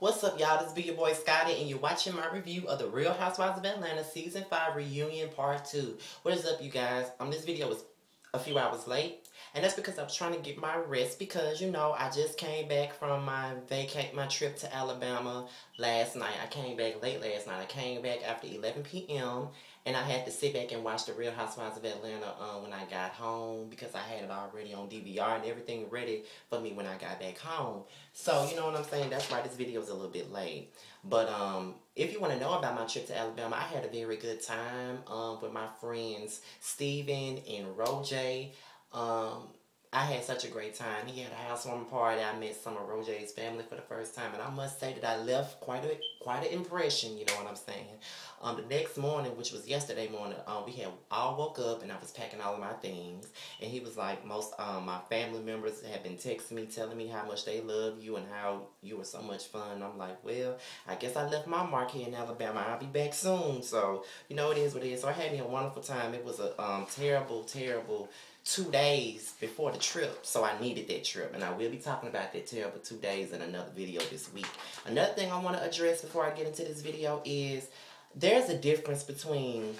What's up, y'all? This be your boy Scotty, and you're watching my review of The Real Housewives of Atlanta Season 5 Reunion Part 2. What is up, you guys? This video was a few hours late, and that's because I was trying to get my rest because, you know, I just came back from my trip to Alabama last night. I came back late last night. I came back after 11 p.m., and I had to sit back and watch The Real Housewives of Atlanta when I got home because I had it already on DVR and everything ready for me when I got back home. So, you know what I'm saying? That's why this video is a little bit late. But if you want to know about my trip to Alabama, I had a very good time with my friends Steven and Roger. I had such a great time. He had a housewarming party. I met some of Roger's family for the first time, and I must say that I left quite an impression. You know what I'm saying? The next morning, which was yesterday morning, we had all woke up, and I was packing all of my things. And he was like, most my family members have been texting me, telling me how much they love you and how you were so much fun. I'm like, well, I guess I left my mark here in Alabama. I'll be back soon. So you know, it is what it is. So I had me a wonderful time. It was a terrible 2 days before the trip, so I needed that trip, and I will be talking about that terrible 2 days in another video this week. Another thing I want to address before I get into this video is there's a difference between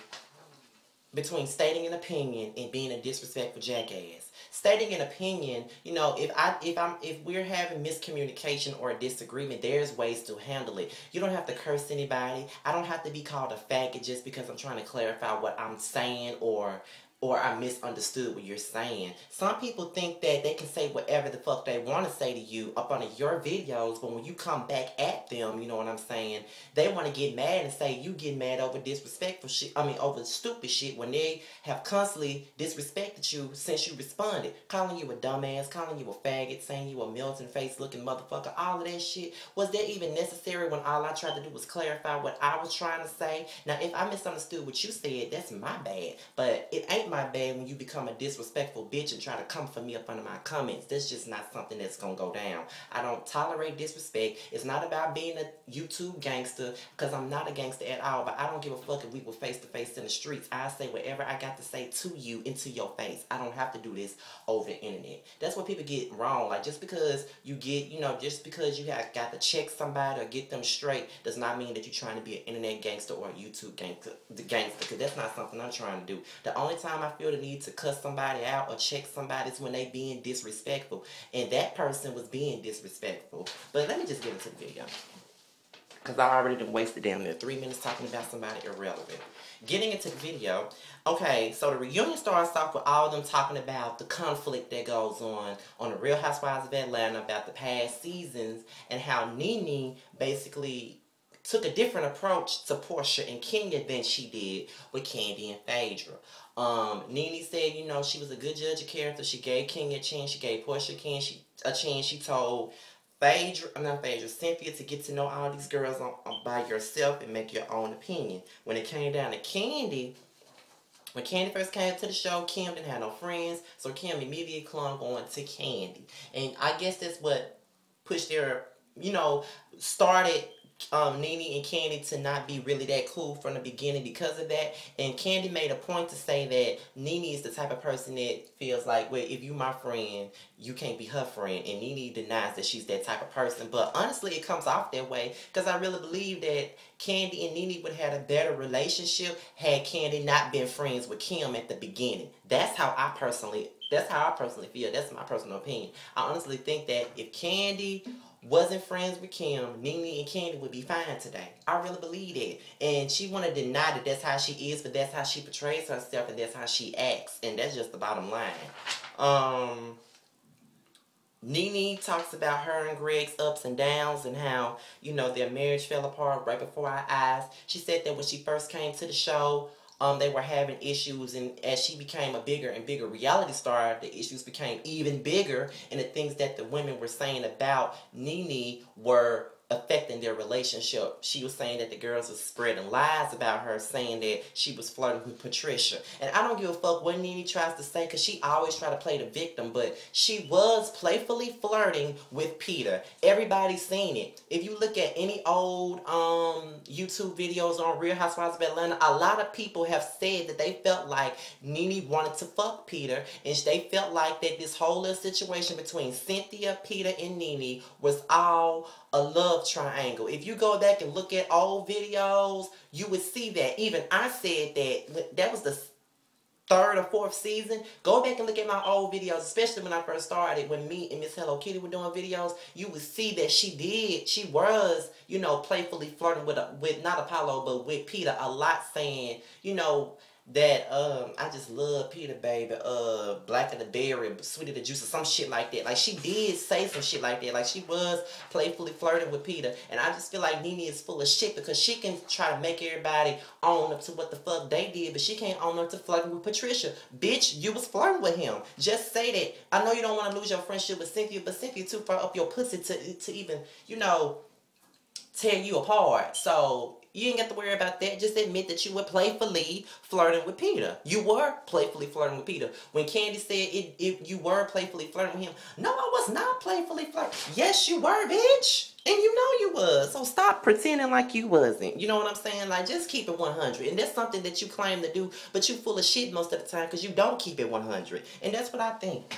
stating an opinion and being a disrespectful jackass. Stating an opinion, you know, if we're having miscommunication or a disagreement, there's ways to handle it. You don't have to curse anybody. I don't have to be called a faggot just because I'm trying to clarify what I'm saying or I misunderstood what you're saying. Some people think that they can say whatever the fuck they want to say to you up on your videos, but when you come back at them, you know what I'm saying, they want to get mad and say you get mad over disrespectful shit, over stupid shit when they have constantly disrespected you since you responded. Calling you a dumbass, calling you a faggot, saying you a melting face looking motherfucker, all of that shit. Was that even necessary when all I tried to do was clarify what I was trying to say? Now, if I misunderstood what you said, that's my bad, but it ain't my bad when you become a disrespectful bitch and try to come for me up under my comments. That's just not something that's gonna go down. I don't tolerate disrespect. It's not about being a YouTube gangster, because I'm not a gangster at all, but I don't give a fuck if we were face to face in the streets. I say whatever I got to say to you into your face. I don't have to do this over the internet. That's what people get wrong. Like, just because you get, you know, just because you have got to check somebody or get them straight does not mean that you're trying to be an internet gangster or a YouTube gangster, because that's not something I'm trying to do. The only time I feel the need to cuss somebody out or check somebody is when they being disrespectful, and that person was being disrespectful. But let me just get into the video, because I already done wasted damn near 3 minutes talking about somebody irrelevant. Getting into the video, okay, so the reunion starts off with all of them talking about the conflict that goes on The Real Housewives of Atlanta about the past seasons, and how Nene basically took a different approach to Portia and Kenya than she did with Kandi and Phaedra. Nene said, you know, she was a good judge of character. She gave Kenya a chance. She gave Portia a chance. She told Cynthia to get to know all these girls by yourself and make your own opinion. When it came down to Kandi, when Kandi first came to the show, Kim didn't have no friends, so Kim immediately clung on to Kandi. And I guess that's what pushed their, you know, started Nene and Kandi to not be really that cool from the beginning because of that. And Kandi made a point to say that Nene is the type of person that feels like, well, if you my friend, you can't be her friend. And Nene denies that she's that type of person. But honestly, it comes off that way because I really believe that Kandi and Nene would have had a better relationship had Kandi not been friends with Kim at the beginning. That's how I personally feel. That's my personal opinion. I honestly think that if Kandi wasn't friends with Kim, Nene and Kandi would be fine today. I really believe that. And she want to deny that that's how she is, but that's how she portrays herself and that's how she acts. And that's just the bottom line. Nene talks about her and Greg's ups and downs and how, you know, their marriage fell apart right before our eyes. She said that when she first came to the show, they were having issues, and as she became a bigger and bigger reality star, the issues became even bigger, and the things that the women were saying about Nene were affecting their relationship. She was saying that the girls were spreading lies about her, saying that she was flirting with Patricia. And I don't give a fuck what Nene tries to say, because she always try to play the victim, but she was playfully flirting with Peter. Everybody's seen it. If you look at any old YouTube videos on Real Housewives of Atlanta, a lot of people have said that they felt like Nene wanted to fuck Peter, and they felt like that this whole little situation between Cynthia, Peter, and Nene was all a love love triangle. If you go back and look at old videos, you would see that. Even I said that. That was the third or fourth season. Go back and look at my old videos, especially when I first started, when me and Miss Hello Kitty were doing videos. You would see that she was, you know, playfully flirting with not Apollo, but with Peter a lot, saying, you know, that I just love Peter, baby, blacker the berry, sweeter the juice, or some shit like that. Like, she did say some shit like that. Like, she was playfully flirting with Peter. And I just feel like Nene is full of shit, because she can try to make everybody own up to what the fuck they did, but she can't own up to flirting with Patricia. Bitch, you was flirting with him. Just say that. I know you don't want to lose your friendship with Cynthia, but Cynthia too far up your pussy to even, you know, tear you apart. So you ain't got to worry about that. Just admit that you were playfully flirting with Peter. You were playfully flirting with Peter. When Candy said you were playfully flirting with him, no, I was not playfully flirting. Yes, you were, bitch. And you know you was. So stop pretending like you wasn't. You know what I'm saying? Like, just keep it 100. And that's something that you claim to do, but you full of shit most of the time because you don't keep it 100. And that's what I think.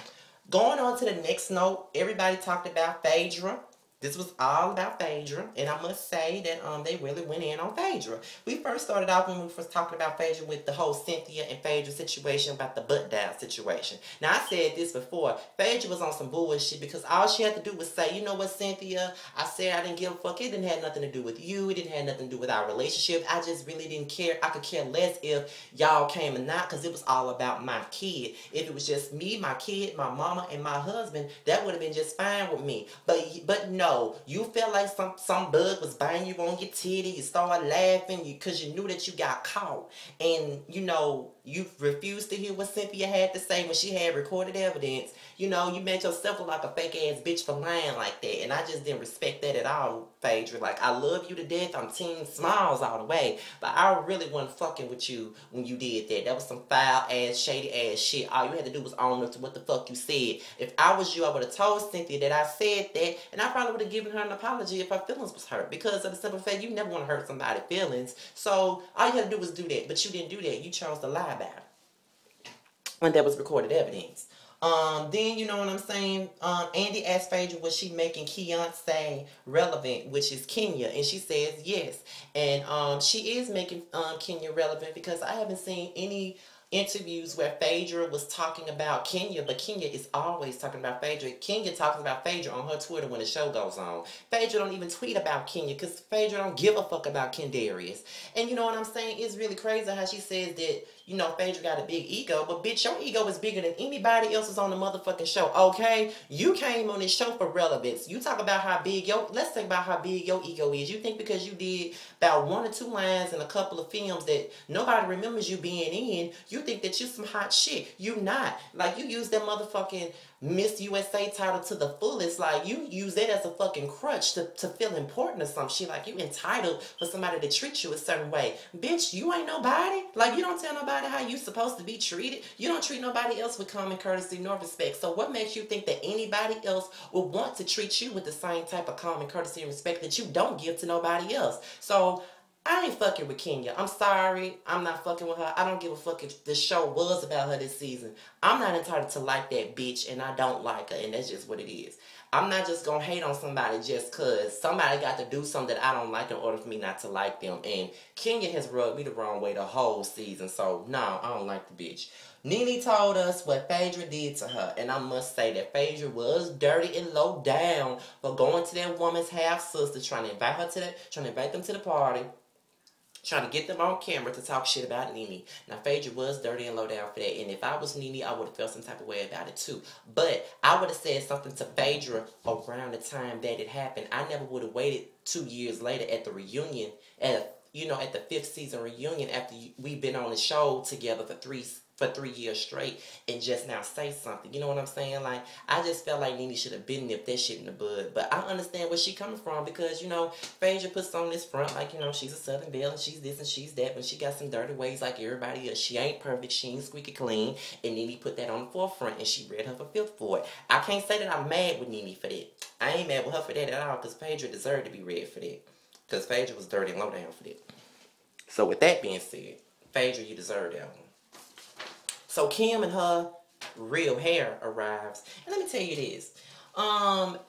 Going on to the next note, everybody talked about Phaedra. This was all about Phaedra, and I must say that they really went in on Phaedra. We first started off when we first talking about Phaedra with the whole Cynthia and Phaedra situation, about the butt down situation. Now, I said this before. Phaedra was on some bullshit because all she had to do was say, you know what, Cynthia, I said I didn't give a fuck. It didn't have nothing to do with you. It didn't have nothing to do with our relationship. I just really didn't care. I could care less if y'all came or not, because it was all about my kid. If it was just me, my kid, my mama, and my husband, that would have been just fine with me. But no. You felt like some bug was biting you on your titty. You started laughing because you knew that you got caught. And, you know, you refused to hear what Cynthia had to say when she had recorded evidence. You know, you made yourself look like a fake-ass bitch for lying like that. And I just didn't respect that at all, Phaedra. Like, I love you to death. I'm Team Smiles all the way. But I really wasn't fucking with you when you did that. That was some foul-ass, shady-ass shit. All you had to do was own up to what the fuck you said. If I was you, I would have told Cynthia that I said that, and I probably would have given her an apology if her feelings was hurt, because of the simple fact you never want to hurt somebody's feelings. So all you had to do was do that, but you didn't do that. You chose to lie about it, and that was recorded evidence. Then, you know what I'm saying, Andy asked Phaedra, was she making Keontae relevant, which is Kenya, and she says yes. And she is making Kenya relevant, because I haven't seen any interviews where Phaedra was talking about Kenya, but Kenya is always talking about Phaedra. Kenya talks about Phaedra on her Twitter when the show goes on. Phaedra don't even tweet about Kenya, because Phaedra don't give a fuck about Kendarius. And you know what I'm saying? It's really crazy how she says that, you know, Phaedra got a big ego, but bitch, your ego is bigger than anybody else's on the motherfucking show, okay? You came on this show for relevance. You talk about how big let's think about how big your ego is. You think because you did about 1 or 2 lines in a couple of films that nobody remembers you being in, you think that you some hot shit. You not. Like, you use that motherfucking Miss USA title to the fullest. Like, you use that as a fucking crutch to feel important or some shit. Like, you entitled for somebody to treat you a certain way. Bitch, you ain't nobody. Like, you don't tell nobody how you supposed to be treated. You don't treat nobody else with common courtesy nor respect. So what makes you think that anybody else would want to treat you with the same type of common courtesy and respect that you don't give to nobody else? So I ain't fucking with Kenya. I'm sorry. I'm not fucking with her. I don't give a fuck if the show was about her this season. I'm not entitled to like that bitch, and I don't like her, and that's just what it is. I'm not just gonna hate on somebody just cause somebody got to do something that I don't like in order for me not to like them. And Kenya has rubbed me the wrong way the whole season, so no, I don't like the bitch. Nene told us what Phaedra did to her, and I must say that Phaedra was dirty and low down for going to that woman's half-sister, trying to invite them to the party, trying to get them on camera to talk shit about Nene. Now, Phaedra was dirty and low down for that. And if I was Nene, I would have felt some type of way about it too. But I would have said something to Phaedra around the time that it happened. I never would have waited 2 years later at the reunion, at the 5th season reunion, after we've been on the show together for 3 years straight, and just now say something. You know what I'm saying? Like, I just felt like Nene should have been nipped that shit in the bud. But I understand where she coming from, because, you know, Phaedra puts on this front like, you know, she's a Southern Belle and she's this and she's that, but she got some dirty ways like everybody else. She ain't perfect. She ain't squeaky clean. And Nene put that on the forefront, and she read her for filth for it. I can't say that I'm mad with Nene for that. I ain't mad with her for that at all, because Phaedra deserved to be read for that. Because Phaedra was dirty and low down for that. So with that being said, Phaedra, you deserve that one. So Kim and her real hair arrives. And let me tell you this.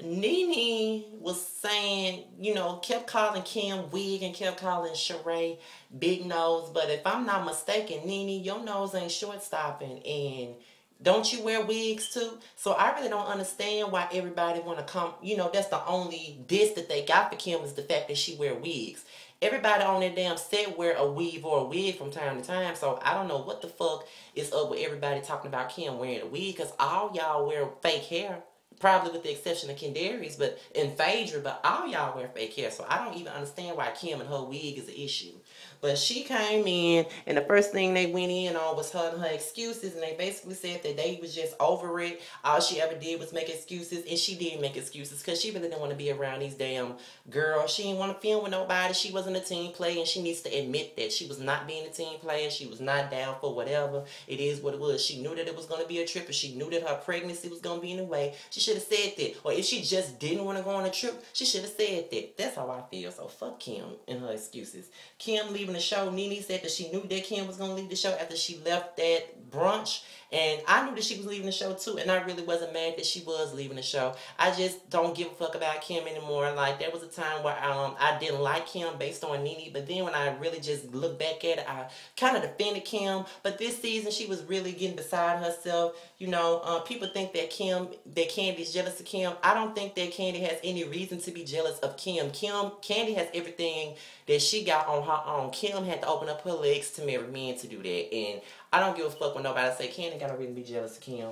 Nene was saying you know, kept calling Kim wig and kept calling Sheree big nose. But if I'm not mistaken, Nene, your nose ain't short stopping, and don't you wear wigs too? So I really don't understand why everybody want to come. You know, that's the only diss that they got for Kim is the fact that she wear wigs. Everybody on that damn set wear a weave or a wig from time to time. So I don't know what the fuck is up with everybody talking about Kim wearing a wig, because all y'all wear fake hair. Probably with the exception of Kendarius, but in Phaedra, but all y'all wear fake hair. So I don't even understand why Kim and her wig is an issue. But she came in, and the first thing they went in on was her and her excuses, and they basically said that they was just over it. All she ever did was make excuses, and she did make excuses because she really didn't want to be around these damn girls. She didn't want to film with nobody. She wasn't a team player, and she needs to admit that she was not being a team player. She was not down for whatever. It is what it was. She knew that it was going to be a trip, and she knew that her pregnancy was going to be in the way. She should have said that. Or if she just didn't want to go on a trip, she should have said that. That's how I feel. So fuck Kim and her excuses. Kim leaving the show. Nene said that she knew that Kim was going to leave the show after she left that brunch. And I knew that she was leaving the show too. And I really wasn't mad that she was leaving the show. I just don't give a fuck about Kim anymore. Like, there was a time where I didn't like Kim based on Nene. But then when I really just look back at it, I kind of defended Kim. But this season, she was really getting beside herself. You know, people think that Candy's jealous of Kim. I don't think that Candy has any reason to be jealous of Kim. Candy has everything that she got on her own. Kim had to open up her legs to marry men to do that. And I don't give a fuck when nobody say Candy gotta really be jealous of Kim.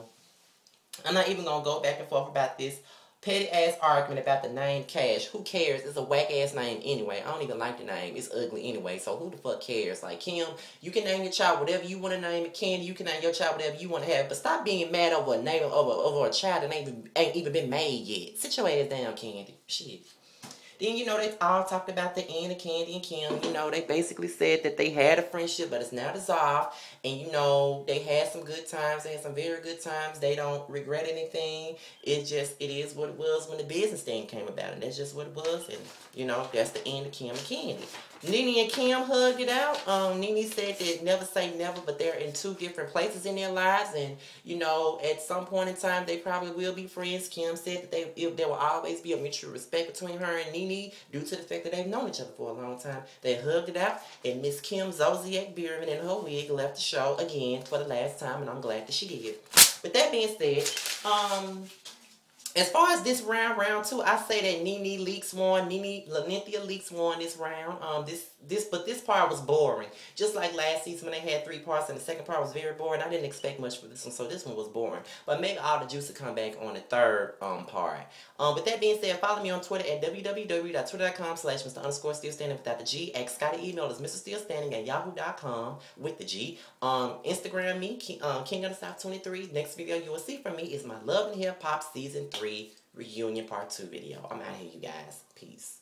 I'm not even gonna go back and forth about this petty ass argument about the name Cash. Who cares? It's a whack ass name anyway. I don't even like the name. It's ugly anyway. So who the fuck cares? Like, Kim, you can name your child whatever you want to name it. Candy, you can name your child whatever you want to have. But stop being mad over a name over a child that ain't even been made yet. Sit your ass down, Candy. Shit. Then, you know, they all talked about the end of Candy and Kim. You know, they basically said that they had a friendship, but it's now dissolved. And, you know, they had some good times. They had some very good times. They don't regret anything. It is what it was when the business thing came about. And that's just what it was. And, you know, that's the end of Kim and Candy. Nene and Kim hugged it out. Nene said that never say never, but they're in two different places in their lives. And, you know, at some point in time, they probably will be friends. Kim said that there will always be a mutual respect between her and Nene due to the fact that they've known each other for a long time. They hugged it out, and Miss Kim Zodiac Bierman in her wig left the show again for the last time, and I'm glad that she did. With that being said, as far as this round two, I say that Nene Leakes won. Lanithia Leakes won this round. But this part was boring. Just like last season when they had 3 parts and the second part was very boring. I didn't expect much for this one, so this one was boring. But maybe all the juice will come back on the third part. With that being said, follow me on Twitter at www.twitter.com/Mr_StillStanding without the G. At Scotty email is MrStillStanding at yahoo.com with the G. Instagram me, King of the South 23. Next video you will see from me is my Love and Hip Hop Season 3 Reunion Part 2 video. I'm out of here, you guys. Peace.